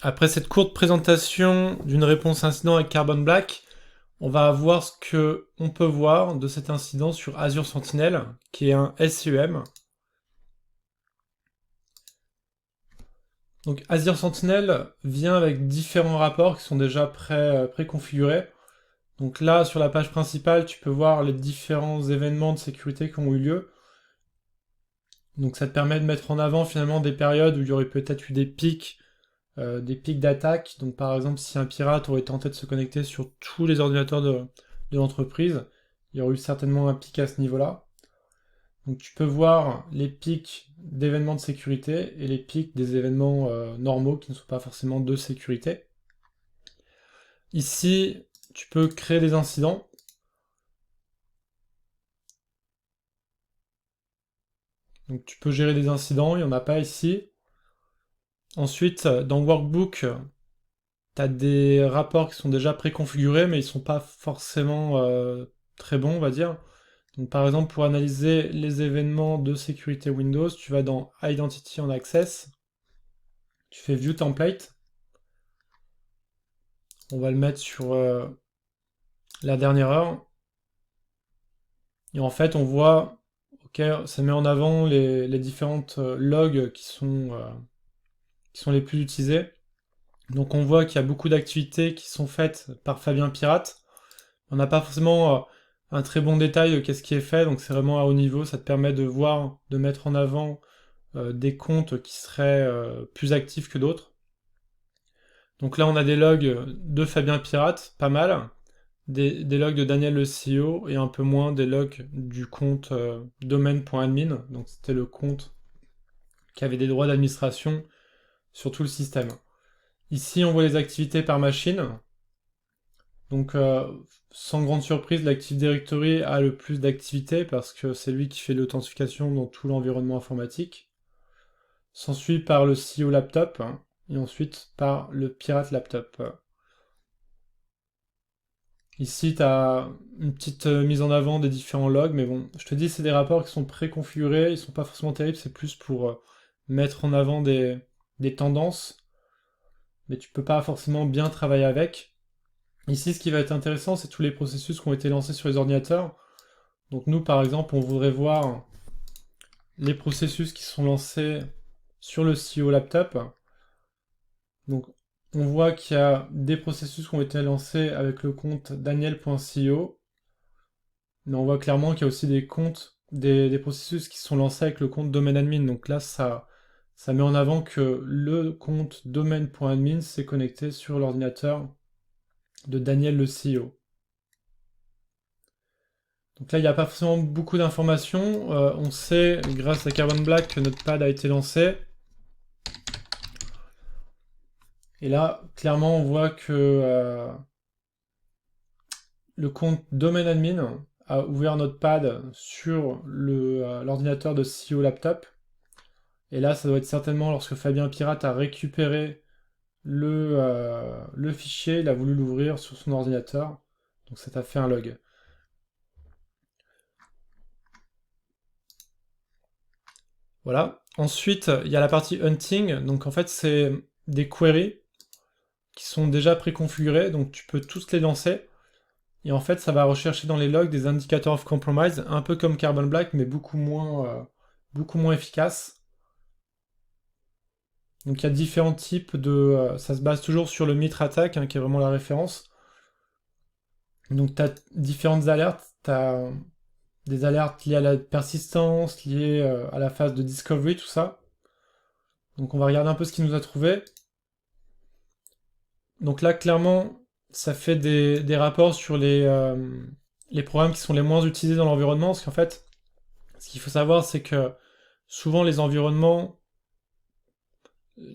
Après cette courte présentation d'une réponse incident avec Carbon Black, on va voir ce que on peut voir de cet incident sur Azure Sentinel, qui est un SEM. Donc Azure Sentinel vient avec différents rapports qui sont déjà préconfigurés. Donc là, sur la page principale, tu peux voir les différents événements de sécurité qui ont eu lieu. Donc ça te permet de mettre en avant finalement des périodes où il y aurait peut-être eu des pics d'attaque. Donc par exemple, si un pirate aurait tenté de se connecter sur tous les ordinateurs de l'entreprise, il y aurait eu certainement un pic à ce niveau-là. Donc tu peux voir les pics d'événements de sécurité et les pics des événements normaux qui ne sont pas forcément de sécurité. Ici, tu peux créer des incidents. Donc tu peux gérer des incidents, il n'y en a pas ici. Ensuite, dans Workbook, tu as des rapports qui sont déjà préconfigurés, mais ils sont pas forcément très bons, on va dire. Donc par exemple, pour analyser les événements de sécurité Windows, tu vas dans Identity and Access, tu fais View Template, on va le mettre sur la dernière heure, et en fait on voit, ok, ça met en avant les différentes logs qui sont les plus utilisés. Donc on voit qu'il y a beaucoup d'activités qui sont faites par Fabien Pirate. On n'a pas forcément un très bon détail de qu'est-ce qui est fait, donc c'est vraiment à haut niveau, ça te permet de voir, de mettre en avant des comptes qui seraient plus actifs que d'autres. Donc là on a des logs de Fabien Pirate, pas mal, des logs de Daniel le CEO et un peu moins des logs du compte domaine.admin, donc c'était le compte qui avait des droits d'administration sur tout le système. Ici on voit les activités par machine, donc sans grande surprise l'Active Directory a le plus d'activités parce que c'est lui qui fait l'authentification dans tout l'environnement informatique. S'ensuit par le CEO Laptop, hein, et ensuite par le Pirate Laptop. Ici, tu as une petite mise en avant des différents logs, mais bon, je te dis, c'est des rapports qui sont préconfigurés, ils sont pas forcément terribles, c'est plus pour mettre en avant des tendances, mais tu peux pas forcément bien travailler avec. Ici, ce qui va être intéressant, c'est tous les processus qui ont été lancés sur les ordinateurs. Donc nous, par exemple, on voudrait voir les processus qui sont lancés sur le CEO Laptop. Donc on voit qu'il y a des processus qui ont été lancés avec le compte daniel.co, mais on voit clairement qu'il y a aussi des comptes, des processus qui sont lancés avec le compte domaine admin. Donc là, ça met en avant que le compte domaine.admin s'est connecté sur l'ordinateur de Daniel le CEO. Donc là, il n'y a pas forcément beaucoup d'informations. On sait, grâce à Carbon Black, que notre pad a été lancé. Et là, clairement, on voit que le compte domaine admin a ouvert Notepad sur l'ordinateur de CEO Laptop. Et là, ça doit être certainement lorsque Fabien Pirate a récupéré le fichier, il a voulu l'ouvrir sur son ordinateur. Donc ça t'a fait un log. Voilà. Ensuite, il y a la partie hunting. Donc en fait, c'est des queries qui sont déjà préconfigurées. Donc tu peux tous les lancer. Et en fait, ça va rechercher dans les logs des indicators of compromise, un peu comme Carbon Black, mais beaucoup moins efficace. Donc il y a différents types ça se base toujours sur le Mitre Attack, hein, qui est vraiment la référence. Donc tu as différentes alertes. Tu as des alertes liées à la persistance, liées à la phase de discovery, tout ça. Donc on va regarder un peu ce qu'il nous a trouvé. Donc là, clairement, ça fait des rapports sur les programmes qui sont les moins utilisés dans l'environnement, parce qu'en fait, ce qu'il faut savoir, c'est que souvent les environnements,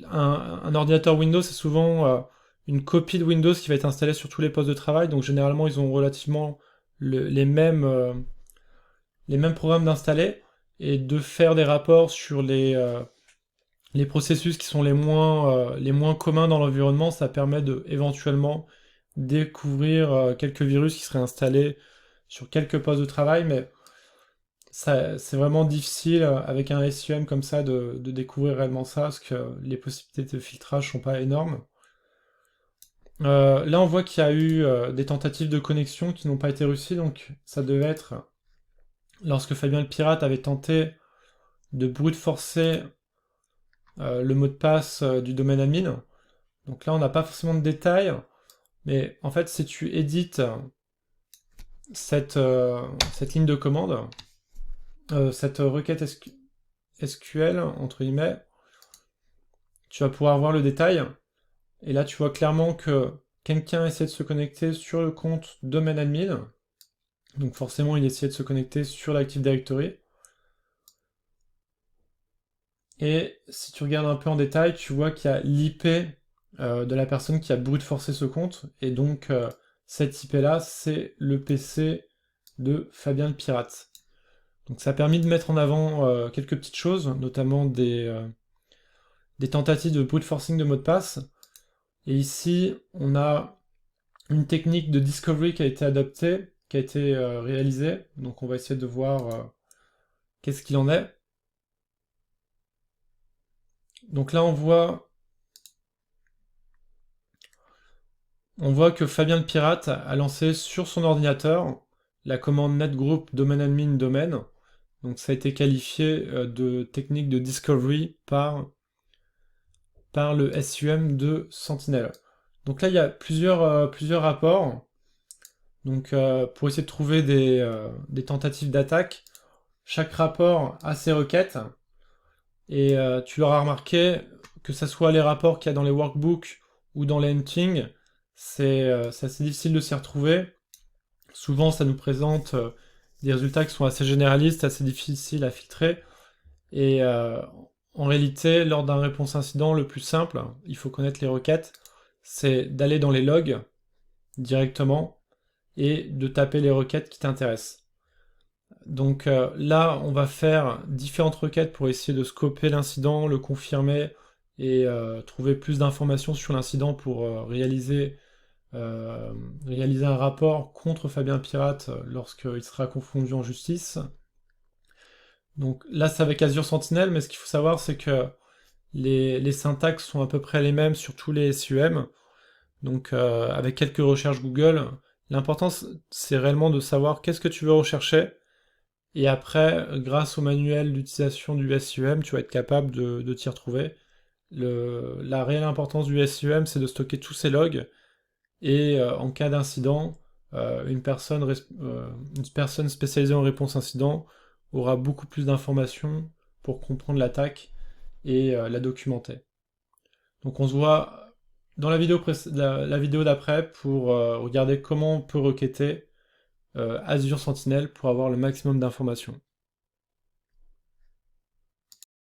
un ordinateur Windows, c'est souvent une copie de Windows qui va être installée sur tous les postes de travail, donc généralement ils ont relativement les mêmes programmes d'installer, et de faire des rapports sur les processus qui sont les moins communs dans l'environnement, ça permet de éventuellement découvrir quelques virus qui seraient installés sur quelques postes de travail, mais c'est vraiment difficile avec un SUM comme ça de découvrir réellement ça, parce que les possibilités de filtrage sont pas énormes. Là, on voit qu'il y a eu des tentatives de connexion qui n'ont pas été réussies, donc ça devait être lorsque Fabien le pirate avait tenté de brute forcer le mot de passe du domaine admin. Donc là, on n'a pas forcément de détails, mais en fait, si tu édites cette ligne de commande, cette requête SQL, entre guillemets, tu vas pouvoir voir le détail. Et là, tu vois clairement que quelqu'un essaie de se connecter sur le compte domaine admin. Donc forcément, il essayait de se connecter sur l'Active Directory. Et si tu regardes un peu en détail, tu vois qu'il y a l'IP de la personne qui a brute forcé ce compte. Et donc, cette IP-là, c'est le PC de Fabien le Pirate. Donc ça a permis de mettre en avant quelques petites choses, notamment des tentatives de brute forcing de mot de passe. Et ici, on a une technique de discovery qui a été adoptée, qui a été réalisée. Donc on va essayer de voir qu'est-ce qu'il en est. Donc là, on voit que Fabien le Pirate a lancé sur son ordinateur la commande netgroup domain admin domaine. Donc ça a été qualifié de technique de discovery par le SUM de Sentinel. Donc là, il y a plusieurs rapports. Donc pour essayer de trouver des tentatives d'attaque, chaque rapport a ses requêtes. Et tu l'auras remarqué, que ce soit les rapports qu'il y a dans les workbooks ou dans les hunting, c'est assez difficile de s'y retrouver. Souvent, ça nous présente des résultats qui sont assez généralistes, assez difficiles à filtrer. Et en réalité, lors d'un réponse incident, le plus simple, il faut connaître les requêtes, c'est d'aller dans les logs directement et de taper les requêtes qui t'intéressent. Donc là, on va faire différentes requêtes pour essayer de scoper l'incident, le confirmer et trouver plus d'informations sur l'incident pour réaliser un rapport contre Fabien Pirate lorsqu'il sera confondu en justice. Donc là, c'est avec Azure Sentinel, mais ce qu'il faut savoir, c'est que les syntaxes sont à peu près les mêmes sur tous les SUM. Donc avec quelques recherches Google, l'important c'est réellement de savoir qu'est-ce que tu veux rechercher. Et après, grâce au manuel d'utilisation du SUM, tu vas être capable de t'y retrouver. La réelle importance du SUM, c'est de stocker tous ces logs. Et en cas d'incident, une personne spécialisée en réponse incident aura beaucoup plus d'informations pour comprendre l'attaque et la documenter. Donc on se voit dans la vidéo d'après pour regarder comment on peut requêter Azure Sentinel pour avoir le maximum d'informations.